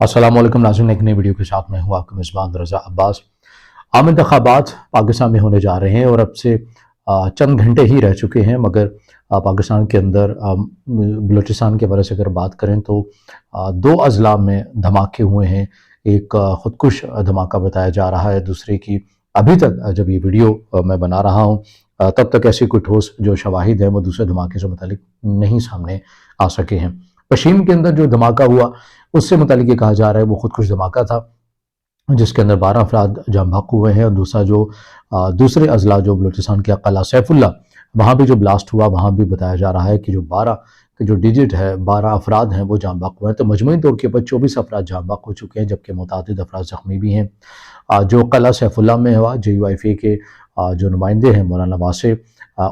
अस्सलामुअलैकुम नाज़रीन, एक नई वीडियो के साथ मैं हूँ आपका मेज़बान रज़ा अब्बास। आम इंतखाबात पाकिस्तान में होने जा रहे हैं और अब से चंद घंटे ही रह चुके हैं, मगर पाकिस्तान के अंदर बलूचिस्तान के हवाले से अगर बात करें तो दो अजला में धमाके हुए हैं। एक ख़ुदकुश धमाका बताया जा रहा है, दूसरे की अभी तक जब ये वीडियो मैं बना रहा हूँ तब तक ऐसी कोई ठोस जो शवाहिद हैं वो दूसरे धमाके से मुतालिक नहीं सामने आ सके हैं। पश्चिम के अंदर जो धमाका हुआ उससे मुतालिक ये कहा जा रहा है वो ख़ुदकुश धमाका था, जिसके अंदर 12 अफराद जाँ बहक हुए हैं। और दूसरा जो दूसरे अजला जो बलूचिस्तान के क़लआ सैफुल्ला, वहाँ भी जो ब्लास्ट हुआ वहाँ भी बताया जा रहा है कि जो 12 के जो डिजिट है 12 अफराद हैं वो जाँ बहक हुए हैं। तो मजमूई तौर के ऊपर 24 अफराद जाँ बहक हो चुके हैं, जबकि मुतअद्दिद अफराद ज़ख्मी भी हैं। जो क़लआ सैफुल्ला में हुआ, JUIF के जो नुमाइंदे हैं मौलाना वासिफ़,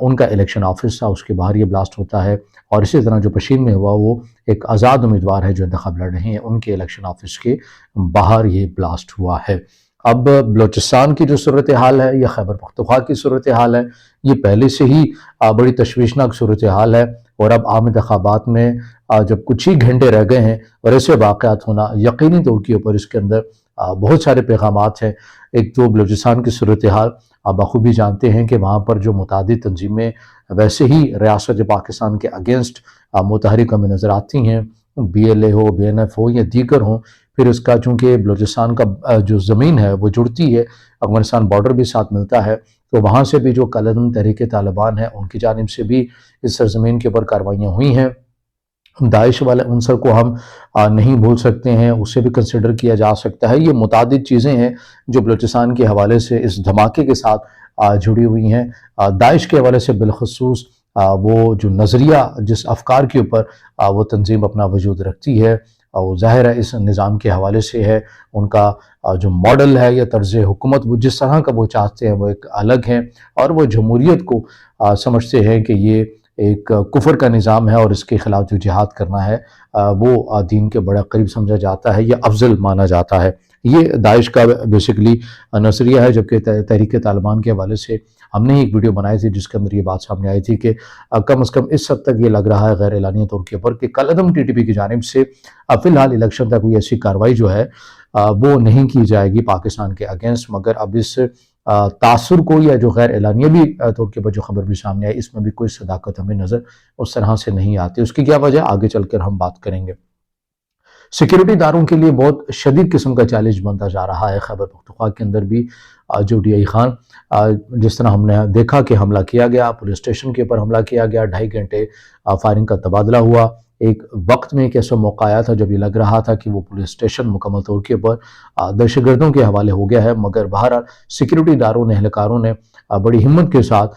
उनका इलेक्शन ऑफिस था, उसके बाहर ये ब्लास्ट होता है। और इसी तरह जो पश्चिम में हुआ वो एक आज़ाद उम्मीदवार है जो इंतखाब लड़ रहे हैं, उनके इलेक्शन ऑफिस के बाहर ये ब्लास्ट हुआ है। अब बलूचिस्तान की जो सूरत हाल है या खैबर पख्तूनख्वा की सूरत हाल है, ये पहले से ही बड़ी तशवीशनाक सूरत हाल है। और अब आम इंतखाबात में जब कुछ ही घंटे रह गए हैं और ऐसे वाक़यात होना यकीनी तौर के ऊपर इसके अंदर बहुत सारे पैगामात हैं। एक तो बलूचिस्तान की सूरत हाल आप बखूबी जानते हैं कि वहाँ पर जो मुतादिद तंजीमें वैसे ही रियासत पाकिस्तान के अगेंस्ट मुतहरिक हमें नज़र आती हैं, BLA हो, BNF हो या दीगर हों। फिर उसका चूँकि बलूचिस्तान का जो ज़मीन है वो जुड़ती है, अफगानिस्तान बॉर्डर भी साथ मिलता है, तो वहाँ से भी जो कलअदम तहरीक तालिबान है उनकी जानिब से भी इस सरज़मीन के ऊपर कार्रवाइयाँ हुई हैं। दाइश वाले अंसर को हम नहीं भूल सकते हैं, उसे भी कंसिडर किया जा सकता है। ये मुतादिद चीज़ें हैं जो बलूचिस्तान के हवाले से इस धमाके के साथ जुड़ी हुई हैं। दाइश के हवाले से बिलखसूस वो जो नज़रिया जिस अफ़कार के ऊपर वो तंजीम अपना वजूद रखती है, वो ज़ाहिर है इस निज़ाम के हवाले से है। उनका जो मॉडल है या तर्ज़ हुकूमत वो जिस तरह का वो चाहते हैं वो एक अलग है, और वो जमहूरियत को समझते हैं कि ये एक कुफर का निज़ाम है और इसके ख़िलाफ़ जो जिहाद करना है वो दीन के बड़ा करीब समझा जाता है या अफजल माना जाता है। ये दाइश का बेसिकली नज़रिया है। जबकि तहरीक तालिबान के हवाले से हमने एक वीडियो बनाई थी जिसके अंदर ये बात सामने आई थी कि कम अज़ कम इस हद तक ये लग रहा है गैर एलानिया तौर के ऊपर कि कलअदम TTP की जानिब से फ़िलहाल इलेक्शन तक कोई ऐसी कार्रवाई जो है वो नहीं की जाएगी पाकिस्तान के अगेंस्ट। मगर अब इस तासुर को या जो गैर एलानिया तौर के ऊपर जो खबर भी सामने आई, इसमें भी कोई सदाकत हमें नज़र उस तरह से नहीं आती। उसकी क्या वजह आगे चलकर हम बात करेंगे। सिक्योरिटी इदारों के लिए बहुत शदीद किस्म का चैलेंज बनता जा रहा है। खैबर पख्तूनख्वा के अंदर भी जो DI खान जिस तरह हमने देखा कि हमला किया गया, पुलिस स्टेशन के ऊपर हमला किया गया, 2.5 घंटे फायरिंग का तबादला हुआ। एक वक्त में एक ऐसा मौका आया था जब ये लग रहा था कि वो पुलिस स्टेशन मुकम्मल तौर के ऊपर दहशतगर्दों के हवाले हो गया है, मगर बहरहाल सिक्योरिटी इदारों ने, एहलकारों ने बड़ी हिम्मत के साथ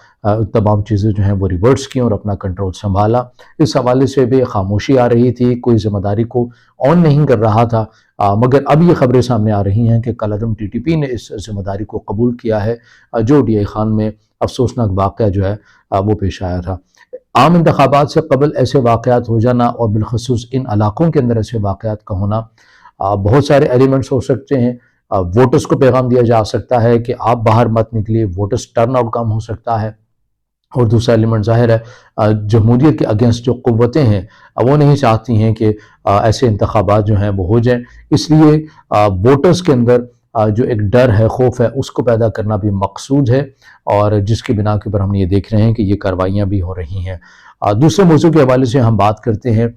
तमाम चीज़ें जो हैं वो रिवर्स की और अपना कंट्रोल संभाला। इस हवाले से भी खामोशी आ रही थी, कोई ज़िम्मेदारी को ऑन नहीं कर रहा था, मगर अब ये खबरें सामने आ रही हैं कि कलअदम TTP ने इस ज़िम्मेदारी को कबूल किया है। जो DI खान में अफसोसनाक वाक़या जो है वो पेश आया था। आम इंतखाबात से कबल ऐसे वाक़यात हो जाना और बिलखसूस इन इलाकों के अंदर ऐसे वाक़यात का होना, बहुत सारे एलिमेंट्स हो सकते हैं। वोटर्स को पैगाम दिया जा सकता है कि आप बाहर मत निकलिए, वोटर्स टर्न आउट कम हो सकता है। और दूसरा एलिमेंट ज़ाहिर है जमहूरियत के अगेंस्ट जो क़ुव्वतें हैं वो नहीं चाहती हैं कि ऐसे इंतखाबात जो हैं वो हो जाएँ। इसलिए वोटर्स के अंदर जो एक डर है, खौफ है, उसको पैदा करना भी मकसूद है, और जिसकी बिना के ऊपर हम ये देख रहे हैं कि ये कार्रवाइयाँ भी हो रही हैं। दूसरे मौज़ू के हवाले से हम बात करते हैं।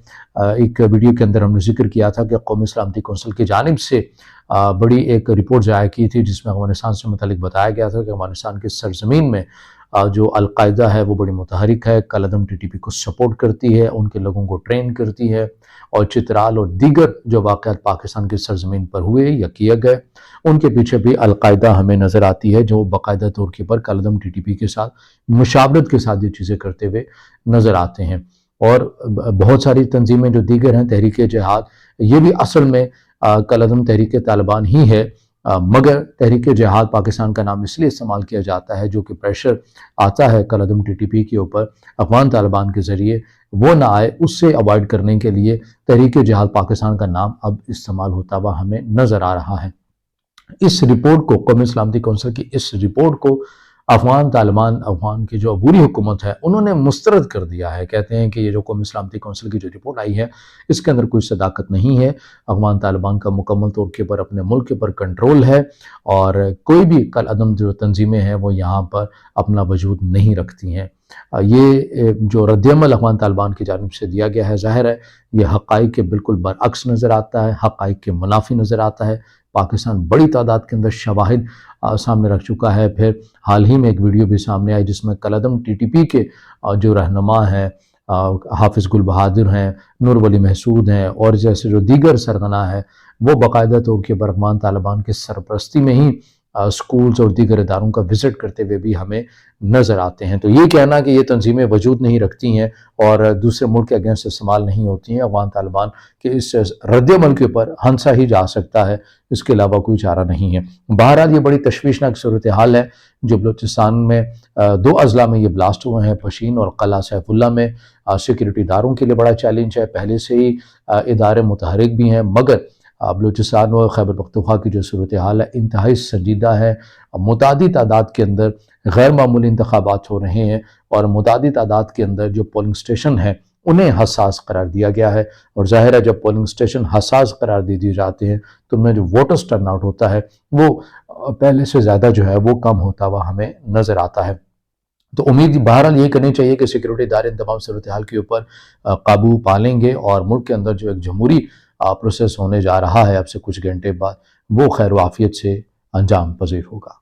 एक वीडियो के अंदर हमने ज़िक्र किया था कि कौमी सलामती कौंसिल की जानिब से बड़ी एक रिपोर्ट ज़ाहिर की थी जिसमें अफ़गानिस्तान से मुतालिक बताया गया था कि अफ़गानिस्तान की सरज़मीन में जो अल-कायदा है वो बड़ी मुतहरिक है, कलअदम TTP को सपोर्ट करती है, उनके लोगों को ट्रेन करती है, और चित्राल और दीगर जो वाक़यात पाकिस्तान की सरज़मीन पर हुए या किए गए उनके पीछे भी अल-कायदा हमें नज़र आती है, जो बाकायदा तौर के ऊपर कलअदम TTP के साथ मुशावरत के साथ ये चीज़ें करते हुए नज़र आते हैं। और बहुत सारी तंजीमें जो दीगर हैं, तहरीक जिहाद, ये भी असल में कलअदम तहरीक तालिबान ही है, मगर तहरीक जिहाद पाकिस्तान का नाम इसलिए इस्तेमाल किया जाता है जो कि प्रेशर आता है कलअदम TTP के ऊपर अफ़गान तालिबान के ज़रिए वो ना आए, उससे अवॉइड करने के लिए तहरीक जिहाद पाकिस्तान का नाम अब इस्तेमाल होता हुआ हमें नज़र आ रहा है। इस रिपोर्ट को, कौमी सलामती कौंसिल की इस रिपोर्ट को افغان طالبان افغان کی جو عبوری حکومت ہے انہوں نے مسترد کر دیا ہے. کہتے ہیں کہ یہ جو قومی سلامتی کونسل کی جو رپورٹ آئی ہے اس کے اندر کوئی صداقت نہیں ہے. افغان طالبان کا مکمل طور کے پر اپنے ملک کے پر کنٹرول ہے اور کوئی بھی کل عدم جو تنظیمیں ہیں وہ یہاں پر اپنا وجود نہیں رکھتی ہیں. یہ جو رد عمل افغان طالبان کی جانب سے دیا گیا ہے ظاہر ہے یہ حقائق کے بالکل برعکس نظر آتا ہے، حقائق کے منافی نظر آتا ہے. پاکستان بڑی تعداد کے اندر شواہد سامنے رکھ چکا ہے. پھر حال ہی میں ایک ویڈیو بھی سامنے آئی جس میں کالعدم ٹی ٹی پی کے جو رہنما ہیں حافظ گل بہادر ہیں، نور ولی محسود ہیں اور جیسے جو دیگر سرغنہ ہیں وہ باقاعدہ طور کے افغان طالبان کی سرپرستی میں ہی سکولز اور دیگر اداروں کا وزٹ کرتے ہوئے بھی ہمیں نظر آتے ہیں. تو یہ کہنا کہ یہ تنظیمیں وجود نہیں رکھتی ہیں اور دوسرے ملک کے اگینسٹ استعمال نہیں ہوتی ہیں افغان طالبان کہ اس رد عمل کے اوپر ہنسا ہی جا سکتا ہے، اس کے علاوہ کوئی چارہ نہیں ہے. بہرحال یہ بڑی تشویشناک صورتحال ہے جو بلوچستان میں 2 اضلاع میں یہ بلاسٹ ہوئے ہیں، پشین اور قلعہ سیف اللہ میں. سیکیورٹی اداروں کے لیے بڑا چیلنج ہے، پہلے سے ہی ادارے متحرک بھی ہیں مگر بلوچستان و خیبر پختونخوا کی جو صورتحال ہے انتہائی سنجیدہ ہے. متعدد تعداد کے اندر غیر معمولی انتخابات ہو رہے ہیں اور متعدد تعداد کے اندر جو پولنگ سٹیشن ہیں انہیں حساس قرار دیا گیا ہے اور ظاہر ہے جب پولنگ سٹیشن حساس قرار دیے جاتے ہیں تو ان میں جو ووٹرز ٹرن آؤٹ ہوتا ہے وہ پہلے سے زیادہ جو ہے وہ کم ہوتا ہوا ہمیں نظر آتا ہے. تو امید بہرحال یہ کرنی چاہیے کہ سیکورٹی ادارے ان تمام صورتحال کے اوپر قابو پا لیں گے اور ملک کے اندر جو ایک جمہوری پروسیس ہونے جا رہا ہے اب سے کچھ گھنٹے بعد وہ خیر و عافیت سے انجام پذیر ہوگا.